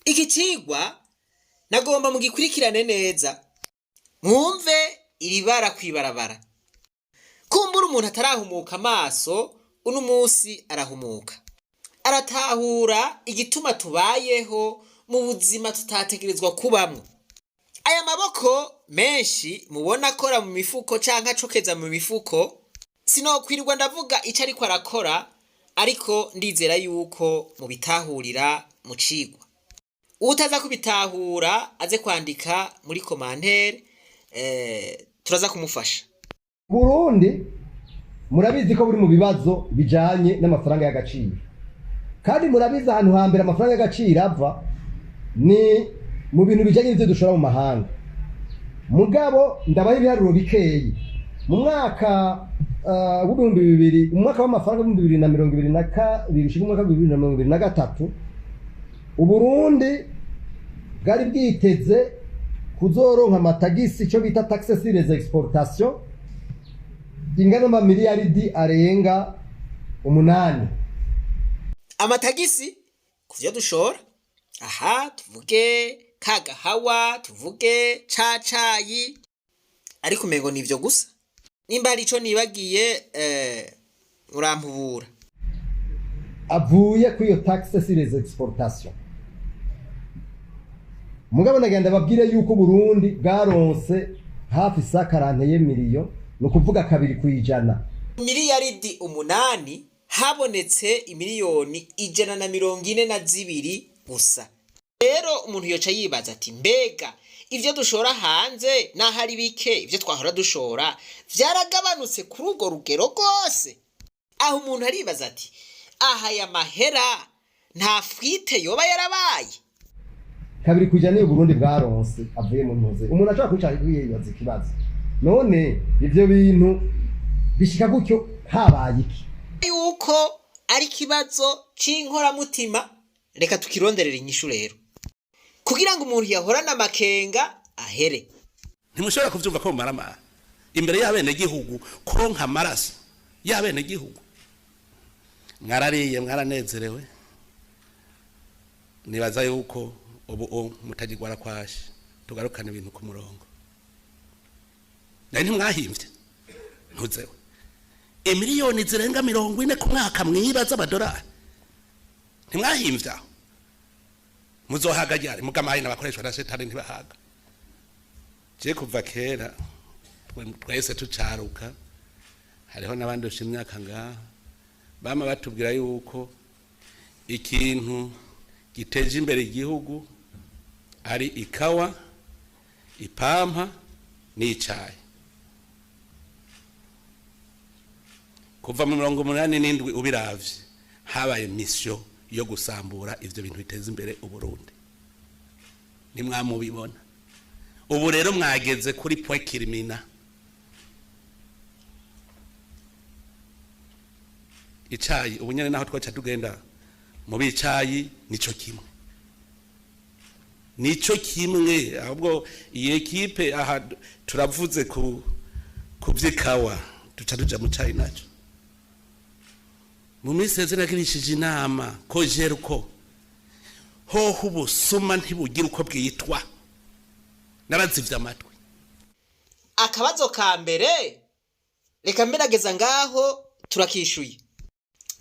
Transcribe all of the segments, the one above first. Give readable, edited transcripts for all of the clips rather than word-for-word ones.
Iki cigwa nagomba mugikurikirane neza mwumve iri bara kwibarabara. Kumbura umuntu atarahumuka amaso uno munsi arahumuka, aratahura igituma tubayeho mu buzima tutategerezwa kubamwo. Aya maboko menshi mubona akora mu mifuko canke acokeza mu mifuko, sinokwirirwa ndavuga ico ariko arakora, ariko ndizera yuko mubitahurira mu cigwa. Utaza kubitahura aze kwandika muri commentaire, turaza kumufasha. Burundi murabizi ko buri mu bibazo bijanye n'amafaranga y'agaciro, kandi murabizi ahantu hambere amafaranga y'agaciro ava ni mu bintu bijanye n'ivyo dushora mu mahanga. Mugabo ndabaye ibiharuro bikeyi mu mwaka w'ibihumbi bibiri, umwaka w'amafaranga w'ibihumbi bibiri na mirongo ibiri na kabiri ushika umwaka w'ibihumbi bibiri na mirongo ibiri na gatatu, Uburundi bwari bwiteze kuzoronka amatagisi ico bita taxe sur les exportations ingana n'amamiliyaridi arenga 8. Amatagisi kuvyo dushora, aha tuvuge kagahawa, tuvuge cacayi, ariko umengo nivyo gusa. Nimba hari ico nibagiye urampubura. Avuye kuri iyo taxe sur les exportations. Mugabo nagenda babwire yuko Burundi bwaronse hafi sakaranteye miliyo, no kuvuga 2%. Miliyaridi 8 habonetse imiliyoni 142 gusa. Rero umuntu yoca yibaza ati mbega ivyo dushora hanze nahari bike ivyo twahora dushora vyaragabanutse kuri urwo rugero rwose. Aho umuntu aribaza ati aha ya mahera nta fwite yoba yarabaye. 2% niyo Burundi bwaronse avuye mu ntuze. Umuntu ashaka kwicara yibaza ikibazo, none ivyo bintu bishika gutyo habaye iki? Yuko ari kibazo c'inkoramutima, reka tukironderera inyishu rero kugira ngo umuntu yahorana amakenga ahere. Ntimushobora kuvyumva ko mumarama imbere y'abene gihugu kuronka amaraso y'abene gihugu. Mwarariye mwaranezerewe, nibaza yuko ubu mutagirwara kwashi tugarukana ibintu ku murongo. Nari ntimwahimvye ntuzewe emiliyoni zirenga 40 ku mwaka mwibaza amadolari, ntimwahimvye aho muzohaga ryari? Mugamaye n'abakoreshwa na shetani ntibahaga. Je kuva kera twese tucaruka, hariho n'abandi ushimyaka ngaha bama batubwira yuko ikintu giteje imbere igihugu ari ikawa, ipampa n'icayi. Kuva mu 87 ubiravye habaye mission yo gusambura ivyo bintu biteza imbere Uburundi, nimwamubibona. Ubu rero mwageze kuri point kirimina. Icayi ubunyene naho twaca tugenda mu bicayi nico kimwe ahubwo iyi equipe aha turavuze ku vyikawa tuca tuja mu cayi naco. Mu miseze nagirishije inama ko jeruko hoho ubusuma ntibugira uko bwitwa, narazivye amatwi. Akabazo ka mbere reka mberageza ngaho turakishuye.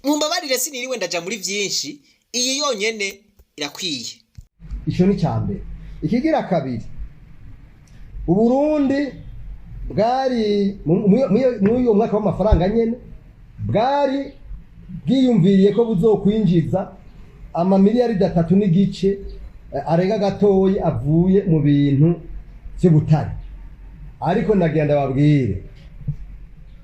Mumbabarire siniriwe ndaja muri vyinshi, iyi yonyene irakwiye. Ico ni cyambere. Ikigira kabiri, Uburundi bwari mu mwaka w'amafaranga nyene bwari bwiyumviriye ko buzokwinjiza amamiliyaridi 3 n'igice arenga gatoyi avuye mu bintu vy'ubutare. Ariko ndagenda babwire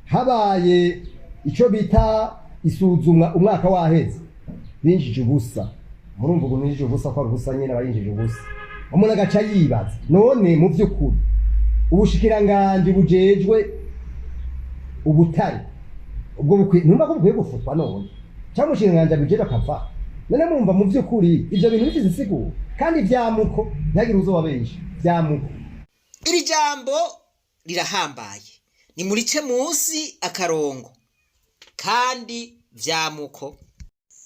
habaye ico bita isuzumwa umwaka waheze binjije ubusa. Murumva ngo binjije ubusa ko ubusa nyene bayinjije ubusa. Umuntu agaca yibaza none mu vy'ukuri ubushikiranganje bujejwe ubutare ubwo numva ko bukwiye gufutwa none cyangwa ushinganje bujejwe akava. None mumva mu vy'ukuri ivyo bintu bifize insiguro kandi vyamuko ntagira uzoba benshi vyamuko. Iri jambo rirahambaye, ni murice munsi akarongo kandi vyamuko.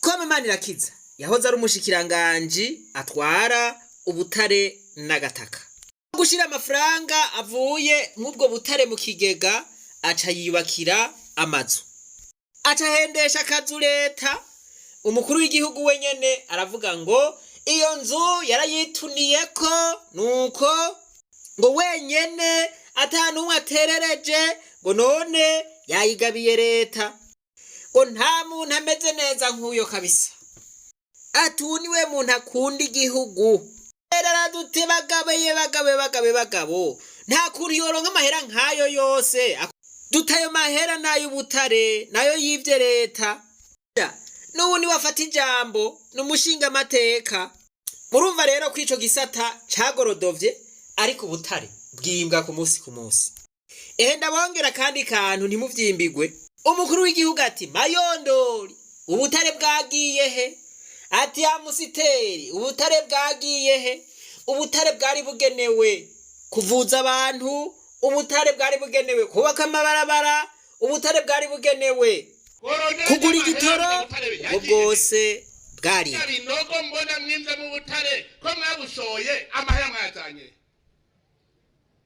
Kome Imana irakiza, yahoze ari umushikiranganji atwara ubutare n'agataka. Gushira amafaranga avuye nk'ubwo butare mu kigega aca yiyubakira amazu, aca hendesha akazu leta. Umukuru w'igihugu wenyene aravuga ngo iyo nzu yarayituniyeko, nuko ngo wenyene atanumwe aterereje, ngo none yayigabiye leta, ngo nta muntu ameze neza nk'uyo kabisa. Atuniwe muntu akunda igihugu. Aradute bagabo nta kuntu yoronka amahera nk'ayo yose. Dutayo mahera n'ay'ubutare nayo yivye leta. N'ubu ni wafata ijambo n'umushinga amateka. Murumva rero ko ico gisata cagorodovye, ariko ubutare bwimbwa ku munsi ku munsi. Ndabongera kandi kantu ntimuvyimbigwe. Umukuru w'igihugu ati Mayondori ubutare bwagiye he? Ati ya Musiteri ubutare bwagiye he? Ubutare bwari bugenewe kuvuza abantu, ubutare bwari bugenewe kubaka amabarabara, ubutare bwari bugenewe kugura igitoro, bwose bwari binogo mbona mwinze mu butare ko mwabushoye amahera mwazanye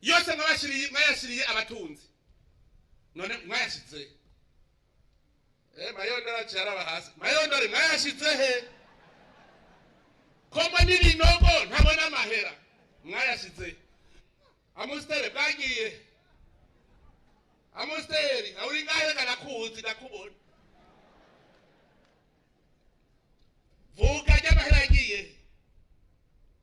yose mwayashiriye abatunzi, none mwayashize Mayondori acara hasi. Mayondori mwayashize he? Koma n'ibinogo ntabona amahera mwayashize. Amusiteri bwagiye, Amusiteri uri ngahe kanakuzi ndakubona. Vuga y'amahera yagiye.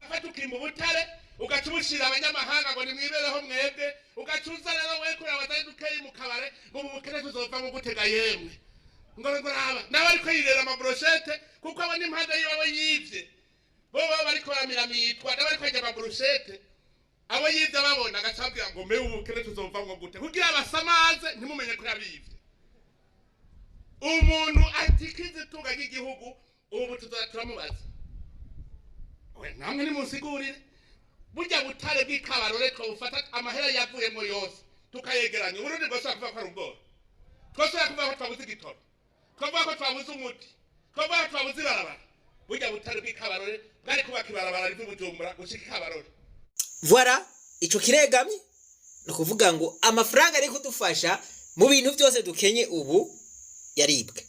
Afata ukimba ubutare ugacubushira abanyamahanga ngo nimwibereho mwebwe, ugacuza rero we kuri abatari dukeye mu kabare ngo mubukene tuzova mu gutega yemwe. Ngo raba n'abariko yirera amabrochette kuko abandi impande yiwe yivye bo bariko bamiramitwa n'abariko yajya amabrochette abo yivye babona agacabwira ngo mbe ubukene tuzova ngo gute kugira abasamaze ntimumenye ko yabivye. Umuntu atikize tunga y'igihugu ubu turamubaza we namwe nimusigurire burya butare bw'ikabarore twufata amahera yavuyemo yose tukayegeranya uburundi bwose kuva ko ari ubwoba twose kuva ko twabuze igitoro, kuva ko twabuze umuti, kuva ko twabuze ibarabara. Burya butare bw'ikabarore bwari kubaka ibarabara riva Bujumbura gushika Kabarore. Voilà, ico kiregamye no kuvuga ngo amafaranga ari kudufasha mu bintu byose dukenye ubu yaribwe.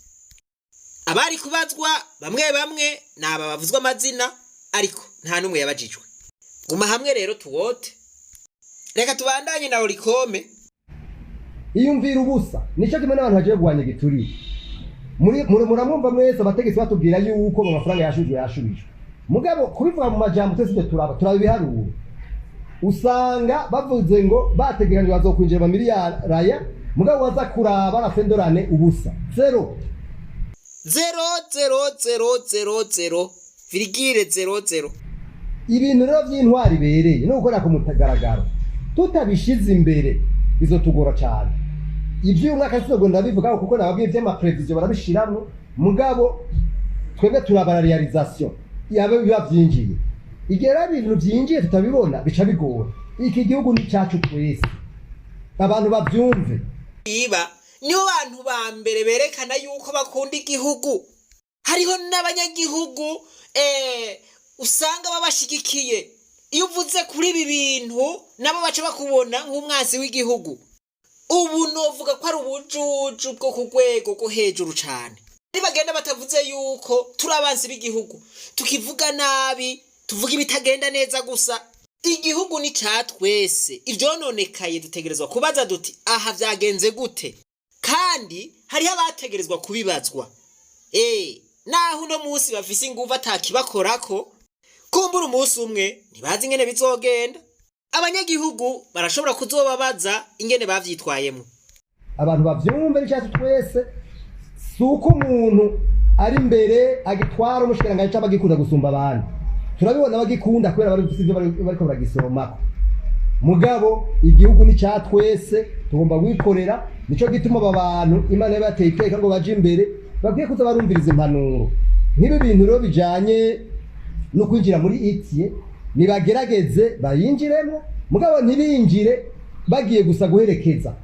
Abari kubazwa bamwe naba bavuzwa amazina ariko nta numwe yabajijwe. Guma hamwe rero tuwote. Reka tubandanye na Orikome. Iyumvira ubusa nico kimwe n'abantu bagiye guhanya giturire. Muramwumva mwese abategetsi batubwira yuko mu mafaranga yashubijwe. Mugabo kubivuga mu majambo twese turaba ibiharuro. Usanga bavuze ngo bategekanije bazokwinjira mu miliyari, mugabo waza kuraba arafendorane ubusa. Zero. 0,0000,00. Ibintu rero by'intwari bereye no gukora ku mutagaragaro tutabishize imbere bizotugora cyane. Ibyo uyu mwaka sizo ndabivuga kuko nababwiye by'amaprevision barabishiramwe, mugabo twebwe turabara realisation yabe biba byinjiye. Igera ibintu byinjiye tutabibona bica bigora. Iki gihugu ni cyacu twese, abantu babyumve. Iba nibo bantu ba mbere berekana yuko bakunda igihugu. Hariho n'abanyagihugu usanga babashigikiye. Iyo uvuze kuri ibi bintu nabo baca bakubona nk'umwanzi w'igihugu. Ubu novuga ko ari ubujuju bwo ku rwego rwo hejuru cyane. Nibagenda batavuze yuko turabanzi b'igihugu, tukivuga nabi, tuvuga ibitagenda neza gusa. Igihugu ni cyatwese. Ivyononekaye dutegerezwa kubaza duti aha vyagenze gute? Kandi hari abategerezwa kubibazwa. Naho uno munsi bafise inguvu atakibakorako, kumbura umunsi umwe ntibazi ingene bizogenda. Abanyagihugu barashobora kuzobabaza ingene bavyitwayemo. Abantu bavyumve n'icyacu twese, suko umuntu ari imbere agitwara umushikiranganje cyangwa agikunda gusumba abandi. Turabibona bagikunda kubera bari gufite ibyo bariko baragisomako. Mugabo igihugu ni cyatwese, tugomba kwikorera. Nico gituma aba bantu Imana yabateye iteka ngo baje imbere, bakwiye kuza barumviriza impanuro. Nk'ibi bintu rero bijanye no kwinjira muri itiye, nibagerageze bayinjiremo, mugabo ntibinjire bagiye gusa guherekeza.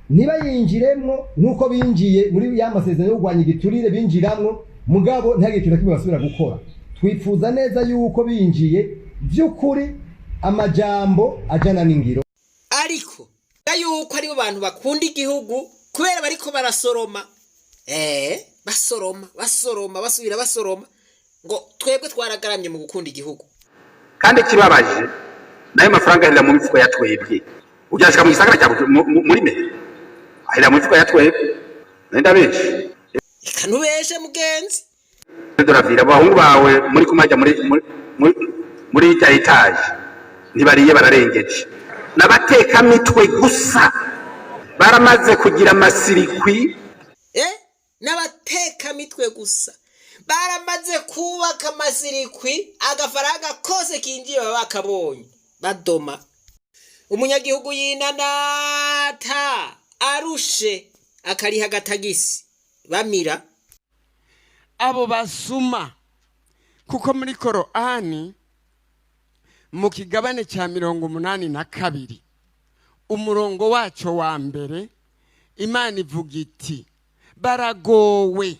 Niba yinjiremo nuko binjiye muri ya masezerano yo kugwanya igiturire binjiramwo mugabo ntihagire ikintu na kimwe basubira gukora. Twifuza neza yuko binjiye by'ukuri amajambo ajana n'ingiro, ariko yuko aribo bantu bakunda igihugu kubera bariko barasoroma basoroma basubira basoroma ngo twebwe twaragaramye mu gukunda igihugu. Kandi kibabaje nayo mafaranga ahera mu mifuko ya twebwe, ubyashika mu gisagara cya muri me ahera mu mifuko ya twebwe, nenda benshi ikanubeshe mugenzi doravira abahungu bawe muri kumajya muri ita etaje ntibariye bararengeje, n'abateka mitwe gusa baramaze kugira amasirikwi n'abateka mitwe gusa baramaze kubaka amasirikwi, agafaranga kose kinjiye baba bakabonye badoma. Umunyagihugu yinanata arushe akariha agatagisi bamira abo basuma, kuko muri Korani mu kigabane cya 82 umurongo wacu wa mbere Imana ivuga iti baragowe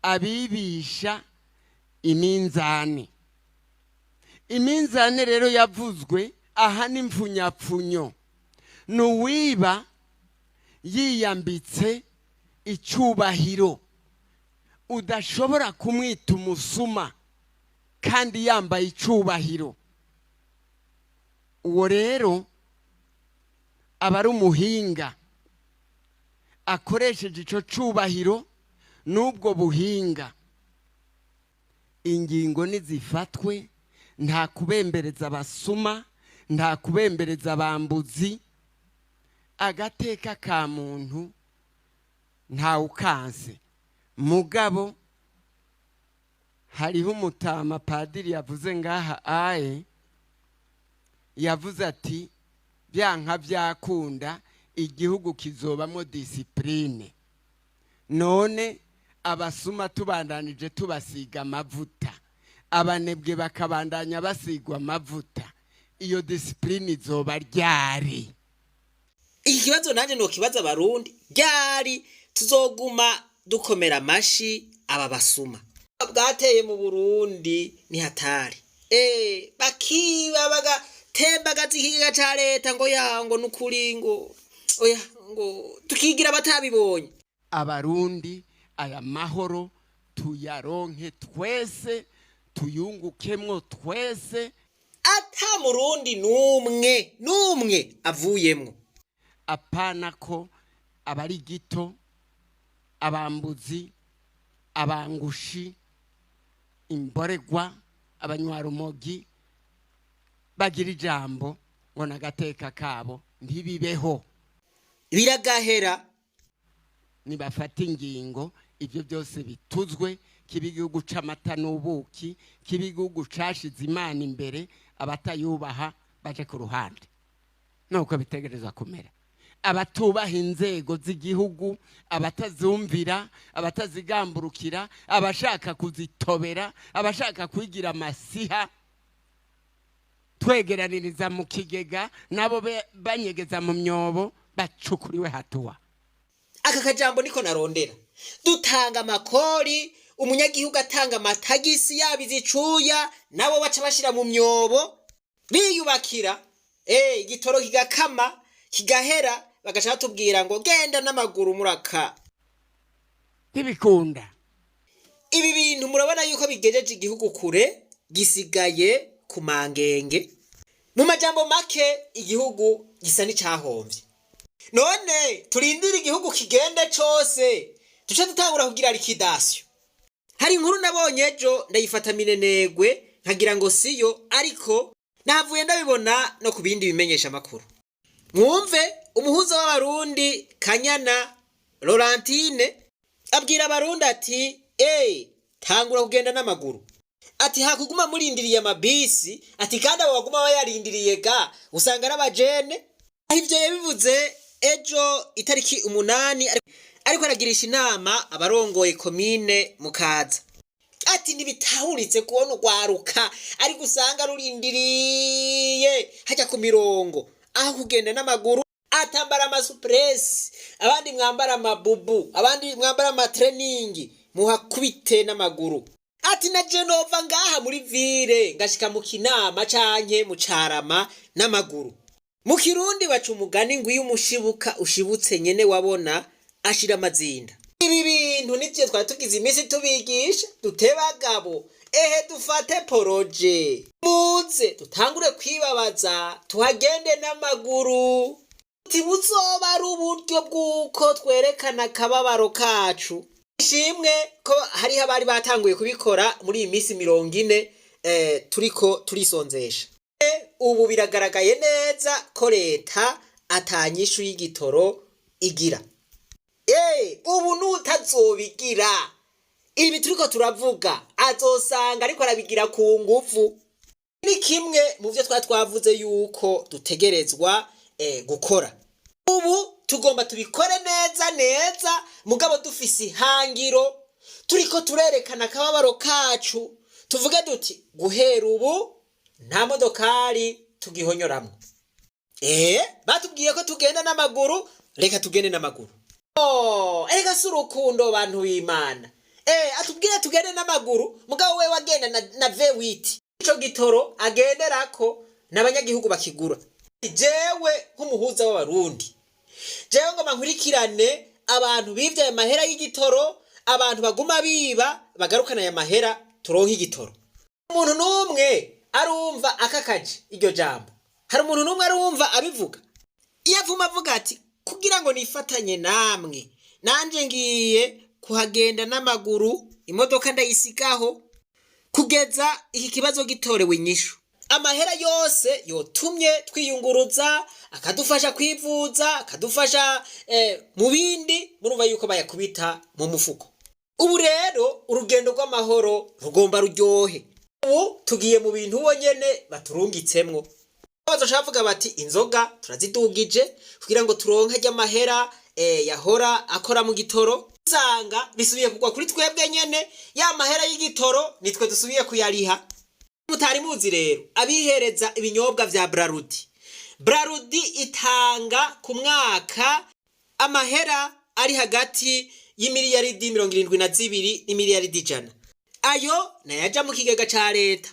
abibisha iminzane. Iminzane rero yavuzwe aha ni mfunyapfunyo, nuwiba yiyambitse icyubahiro, udashobora kumwita umusuma kandi yambaye icyubahiro. Uwo rero aba ari umuhinga akoresheje icyo cyubahiro n'ubwo buhinga. Ingingo nizifatwe, nta kubembereza abasuma, nta kubembereza abambuzi, agateka ka muntu nta ukanse. Mugabo hariho umutama padiri yavuze ngaha yavuze ati byanka byakunda igihugu kizobamo disipurine. None abasuma tubandanije tubasiga amavuta, abanebwe bakabandanya basigwa amavuta, iyo disipurine izoba ryari? Iki kibazo nanjye no kibaza abarundi, ryari tuzoguma dukomera amashi aba basuma? Bwateye mu Burundi ni hatari, bakiba bagatembagaza ikiga ca leta ngo yango nukuri ngo oya ngo tukigira batabibonye. Abarundi aya mahoro tuyaronke twese, tuyungukemwo twese, ata murundi numwe avuyemwo. Apana ko abari gito, abambuzi, abangushi, imboregwa, abanywarumogi bagira ijambo ngo nagateka kabo ntibibeho. Biragahera nibafata ingingo, ibyo byose bituzwe, kiba igihugu c'amata n'ubuki, kiba igihugu cashize Imana imbere, abatayubaha baje ku ruhande. Nuko bitegereza kumera. Abatubaha inzego z'igihugu, abatazumvira, abatazigamburukira, abashaka kuzitobera, abashaka kwigira amasiha, twegeraniriza mu kigega, nabo banyegeza mu myobo, bacukuriwe hatuwa. Aka kajambo niko narondera. Dutanga amakori, umunyagihugu atanga amatagisi yabizicuya, nabo baca bashira mu myobo, biyubakira, igitoro kigakama, kigahera, bagaca batubwira ngo genda n'amaguru muraka. Ntibikunda. Ibi bintu murabona yuko bigejeje igihugu kure, gisigaye ku mangenge. Mu majambo make igihugu gisa n'icahomvye. None turindira igihugu kigende cose, tuce dutangura kugira likidasyo. Hari inkuru nabonye ejo ndayifata minenegwe nkagira ngo siyo, ariko navuye ndabibona no kubindi bimenyesha makuru. Mwumve umuhuza w'abarundi Kanyana Laurentine abwira abarundi ati tangura kugenda n'amaguru, ati hakuguma murindiriye amabisi, ati kandi abo baguma bayarindiriye ga usanga n'abajene. Ivyo yabivuze ejo itariki 8, ariko aragirisha inama abarongoye komine Mukaza. Ati ntibitahuritse kubona urwaruka ariko usanga rurindiriye hajya ku mirongo, aho kugenda n'amaguru, atambara amasupresi, abandi mwambara amabubu, abandi mwambara amatraining, muhakubite n'amaguru. Ati na Genova ngaha muri vire ngashika mu Kinama canke mu Carama n'amaguru. Mu Kirundi baca umugani ngo iyo umushibuka ushibutse nyene wabona ashira amazinda. Ibi bintu nivyo twari tugize imisi tubigisha dutebagabo. Ehe dufate poroje. Muze tutangure kwibabaza tuhagende n'amaguru. Tibuzoba ari uburyo bw'uko twerekana akababaro kacu. Ishimwe ko hariho abari batanguye kubikora muri iyi minsi 40 turiko turisonzesha. Ubu biragaragaye neza ko leta atanyishu y'igitoro igira. Ubu nutazobigira ibi turiko turavuga azosanga ariko arabigira ku nguvu. Ni kimwe mu byo twavuze yuko dutegerezwa gukora. Ubu tugomba tubikore neza mugabo dufise ihangiro turiko turerekana akababaro kacu tuvuge duti guhera ubu nta modokari tugihonyoramwo. Batubwiye ko tugenda n'amaguru, reka tugende n'amaguru. Ega si urukundo bantu b'Imana. Atubwiye tugende n'amaguru mugabo we wagenda na V8 ico gitoro agenderako n'abanyagihugu bakigura. Jewe nk'umuhuza w'abarundi, jewe ngo mankurikirane abantu bivye aya mahera y'igitoro, abantu baguma biba bagarukana aya mahera turonka igitoro. Umuntu numwe arumva akakaje iryo jambo? Hari umuntu numwe arumva abivuga? Iyo avuma avuga ati kugira ngo nifatanye namwe nanje ngiye kuhagenda n'amaguru, imodoka ndayisigaho kugeza iki kibazo gitorewe inyishu. Amahera yose yotumye twiyunguruza, akadufasha kwivuza, akadufasha mu bindi, murumva yuko bayakubita mu mufuko. Ubu rero urugendo rw'amahoro rugomba ruryohe. Ubu tugiye mu bintu bonyene baturungitsemwo. Bazocavuga bati inzoga turazidugije kugira ngo turonke ry'amahera yahora akora mu gitoro. Usanga bisubiye kugwa kuri twebwe nyene, ya mahera y'igitoro nitwe dusubiye kuyariha. Mutari muzi rero abihereza ibinyobwa vya Brarudi itanga ku mwaka amahera ari hagati y'imiliyaridi 72 n'imiliyaridi 100. Ayo nayaja mu kigega ca leta.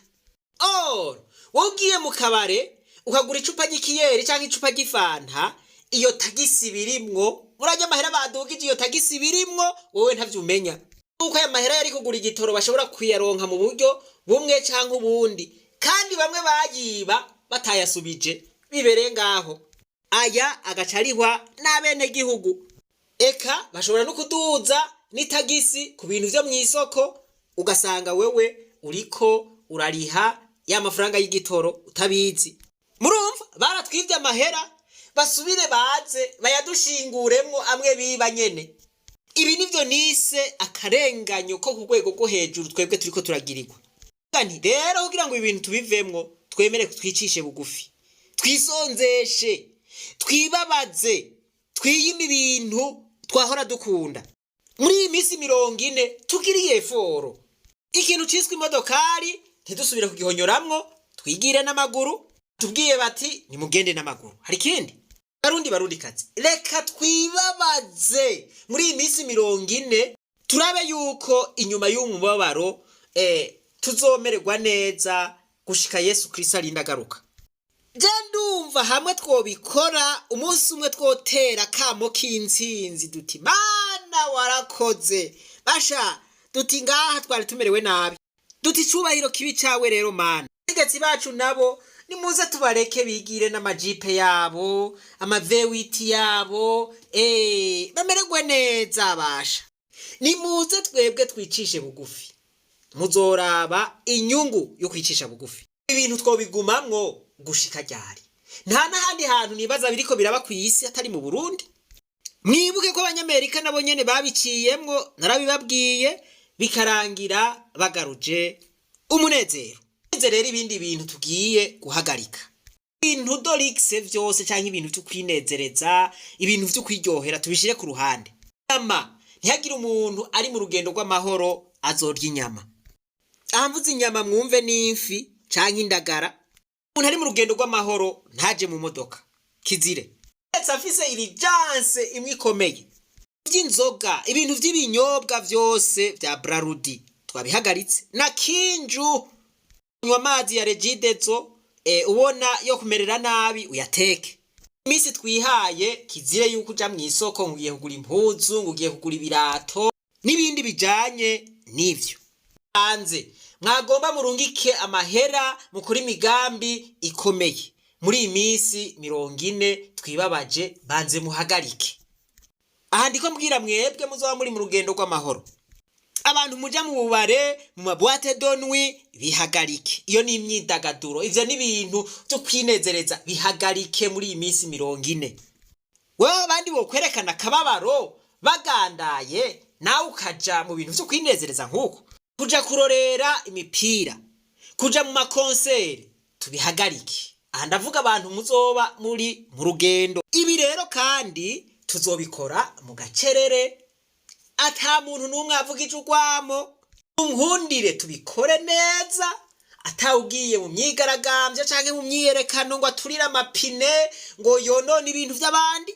Wogiye mu kabare ukagura icupa ry'ikiyeri canke icupa ry'ifanta, iyo tagisi birimwo, murajya amahera badugije iyo tagisi birimwo, wowe ntavyumenya. Uko aya mahera yari kugura igitoro bashobora kuyaronka mu buryo bumwe canke ubundi, kandi bamwe bayiba batayasubije bibereye ngaho. Aya agacarihwa n'abene gihugu. Eka bashobora no kuduza n'itagisi ku bintu vyo mw'isoko, ugasanga wewe uriko urariha ya mafaranga y'igitoro utabizi. Murumva baratwivye amahera, basubire baze bayadushinguremwo amwe biba nyene. Ibi nivyo nise akarenganyo ko ku rwego rwo hejuru twebwe turiko turagirirwa. Kandi rero kugira ngo ibintu tubivemwo twemere kutwicishe bugufi, twisonzeshe, twibabaze, twiyime ibintu twahora dukunda. Muri iyi minsi 40 tugiriye foro. Ikintu ciswe imodokari ntidusubire kugihonyoramwo, twigire n'amaguru. Tubwiye bati nimugende n'amaguru. Hari kindi Barundi kazi, reka twibabaze muri iyi minsi 40 turabe yuko inyuma y'umubabaro tuzomererwa neza gushika Yesu Kristo arindagaruka. Je ndumva hamwe twobikora umunsi umwe twotera kamo k'intsinzi duti Mana warakoze, basha duti ngaha twari tumerewe nabi, duti cubahiro kibi cawe rero Mana. Abategetsi bacu nabo nimuze tubareke bigire n'amajipe yabo, amaV8 yabo, bamererwe neza basha. Nimuze twebwe twicishe bugufi, muzoraba inyungu yo kwicisha bugufi. Ibintu twobigumamwo gushika ryari? Nta n'ahandi hantu nibaza biriko biraba ku isi atari mu Burundi. Mwibuke ko abanyamerika nabo nyene babiciyemwo, narabibabwiye, bikarangira bagaruje umunezero. Rero ibindi bintu tugiye guhagarika, ibintu dorixe vyose canke ibintu vyo kwinezereza, ibintu vyo kwiryohera tubishire ku ruhande. Ntihagire umuntu ari mu rugendo rw'amahoro azorya inyama. Ahamvuze inyama mwumve n'imfi canke indagara. Umuntu ari mu rugendo rw'amahoro ntaje mu modoka, kizire. Afise irijanse imwe ikomeye. vy'inzoga, ibintu vy'ibinyobwa vyose vya Brarudi twabihagaritse. Na Kinju unywa amazi ya Regidezo ubona yo kumerera nabi uyateke. Imisi twihaye kizire yuko uja mw'isoko ngugiye kugura impuzu, ngugiye kugura ibirato n'ibindi bijanye n'ivyo. Hanze mwagomba murungike amahera mukuri imigambi ikomeye. Muri iyi misi 40 twibabaje banze muhagarike. Aha ndiko mbwira mwebwe muzoba muri mu rugendo rw'amahoro. Abantu muja mu bubare, mu maboîte de nuit bihagarike. Iyo ni imyidagaduro, ivyo ni ibintu byo kwinezereza, bihagarike muri iyi misi 40. Wewe abandi bo kwerekana kababaro bagandaye nawe ukaja mu bintu byo kwinezereza nkuko kuja kurorera imipira, kuja mu makonseri, tubihagarike. Aha ndavuga abantu muzoba muri mu rugendo. Ibi rero kandi tuzobikora mu gacerere, ata muntu numwe avugije urwamo. Nkundire tubikore neza, atawugiye mu myigaragambyo canke mu myiyerekano ngo aturira amapine ngo yonone ibintu vy'abandi.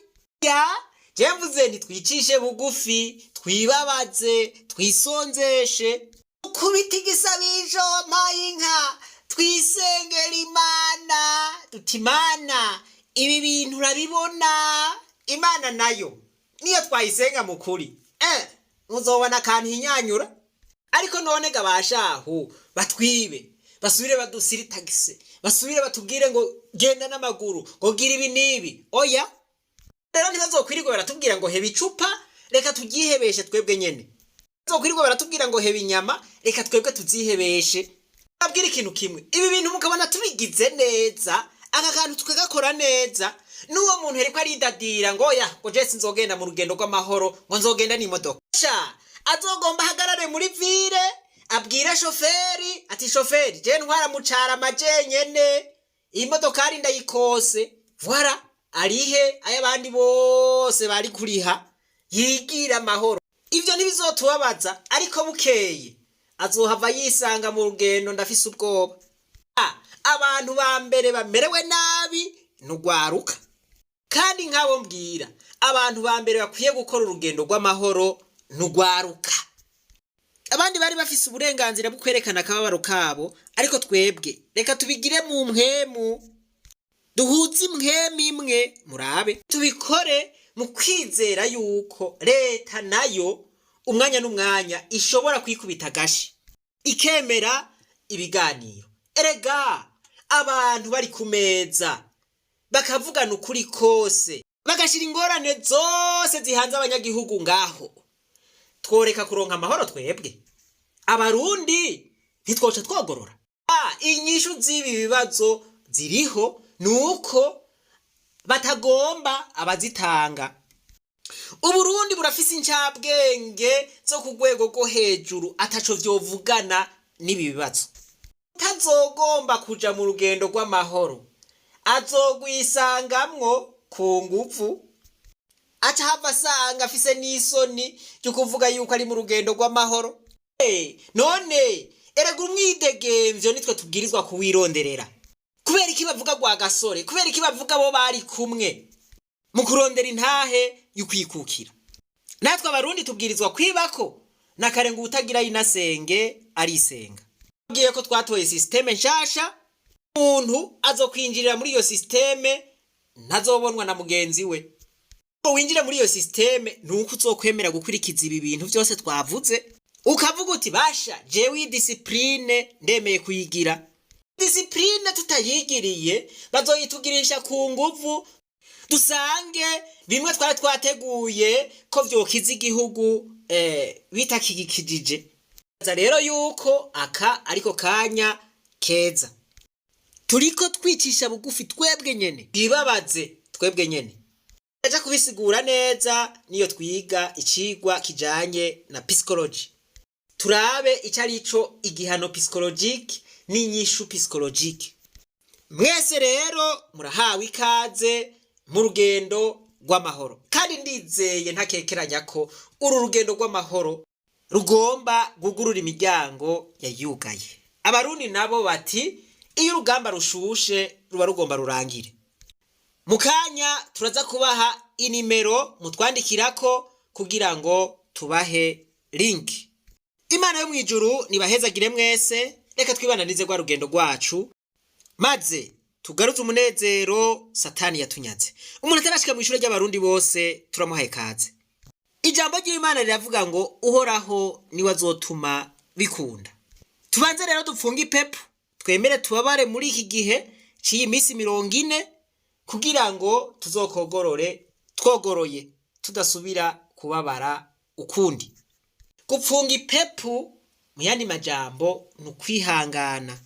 Je mvuze ntitwicishe bugufi, twibabaze, twisonzeshe, kubita igisabisho mpayinka, twisengera Imana, tuti Imana ibi bintu urabibona. Imana nayo niyo twayisenga mukuri muzobona akantu hinyanyura. Ariko none gabashaho batwibe, basubire badusiritagise, basubire batubwire ngo genda n'amaguru, ngo gira ibi nibi. Oya rero ntibazokwirirwa baratubwira ngo heba icupa, reka tugihebeshe twebwe nyene. Bazokwirirwa baratubwira ngo heba inyama, reka twebwe tuzihebeshe. Abwira ikintu kimwe, ibi bintu mukabona tubigize neza, aka kantu tukagakora neza, n'uwo muntu ariko aridadira ngo oya ngo Jesse nzogenda mu rugendo rw'amahoro, ngo nzogenda n'imodoka. Azogomba hagarare muri vire, abwira shoferi ati shoferi je ntwara mucara amajenyene, imodoka ari ndayikose. Voilà, arihe ayabandi bose bari kuriha, yigira amahoro. Ivyo ntibizotubabaza, ariko bukeye azohava yisanga mu rugendo ndafise ubwoba. Abantu ba mbere bamerewe nabi nugwaruka. Kandi nkabo mbwira, abantu ba mbere bakwiye gukora urugendo rw'amahoro nugwaruka. Abandi bari bafise uburenganzira bwo kwerekana akababaro kabo, ariko twebwe reka tubigire mu mpwemu, duhuze impwemu imwe. Murabe tubikore mu kwizera yuko leta nayo umwanya n'umwanya ishobora kwikubita gashi ikemera ibiganiro. Erega abantu bari ku meza bakavugana ukuri kose, bagashira ingorane zose zihanze abanyagihugu ngaho, tworeka kuronka amahoro twebwe? Abarundi ntitwoca twogorora? Inyishu z'ibi bibazo ziriho, nuko batagomba abazitanga. Uburundi burafise incabwenge zo ku rwego rwo hejuru, ataco vyovugana n'ibi bibazo. Tazogomba kuja mu rugendo rw'amahoro, azogwisangamwo ku nguvu, acahava asanga afise n'isoni ryo kuvuga yuko ari mu rugendo rw'amahoro. None erega umwidegemvyo nitwe tubwirizwa kuwironderera. Kubera iki bavuga gwa gasore? Kubera iki bavuga bo bari kumwe mu kurondera intahe yukwikukira? Natwe abarundi tubwirizwa kwibako nakare ngo utagira inasenge arisenga. Tugiye ko twatoye systeme nshasha, umuntu azokwinjirira muri iyo systeme ntazobonwa na mugenzi we. Winjira muri iyo systeme nuko uzokwemera gukurikiza ibi bintu byose twavuze, ukavuga uti basha jewe discipline ndemeye kuyigira. Discipline tutayigiriye bazoyitugirisha ku nguvu, dusange bimwe twari twateguye ko vyokiza igihugu bitakigikijije. Rero yuko aka ariko kanya keza turiko twicisha bugufi twebwe nyene, bibabaze twebwe nyene. Aja kubisigura neza niyo twiga icigwa kijanye na psychology, turabe icarico igihano psychologique n'inyishu psychologique. Mwese rero murahawe ikaze mu rugendo rw'amahoro, kandi ndizeye ntakekeranya ko uru rugendo rw'amahoro rugomba gugurura imiryango yayugaye. Abarundi nabo bati iyo urugamba rushushe ruba rugomba rurangire. Mukanya turaza kubaha inimero mutwandikirako kugira ngo tubahe link. Imana yo mwijuru nibahezagire mwese, reka twibananize rwa rugendo rwacu maze tugaruze umunezero Satani yatunyaze. Umuntu atarashika mu ishure ry'abarundi bose turamuhaye kaze. Ijambo ry'Imana riravuga ngo uhoraho niwe azotuma bikunda. Tubanze rero dupfunga ipepu, twemere tubabare muri iki gihe ciyi minsi 40 kugira ngo tuzokogorore twogoroye tudasubira kubabara ukundi. Gupfunga ipepu mu yandi majambo ni ukwihangana.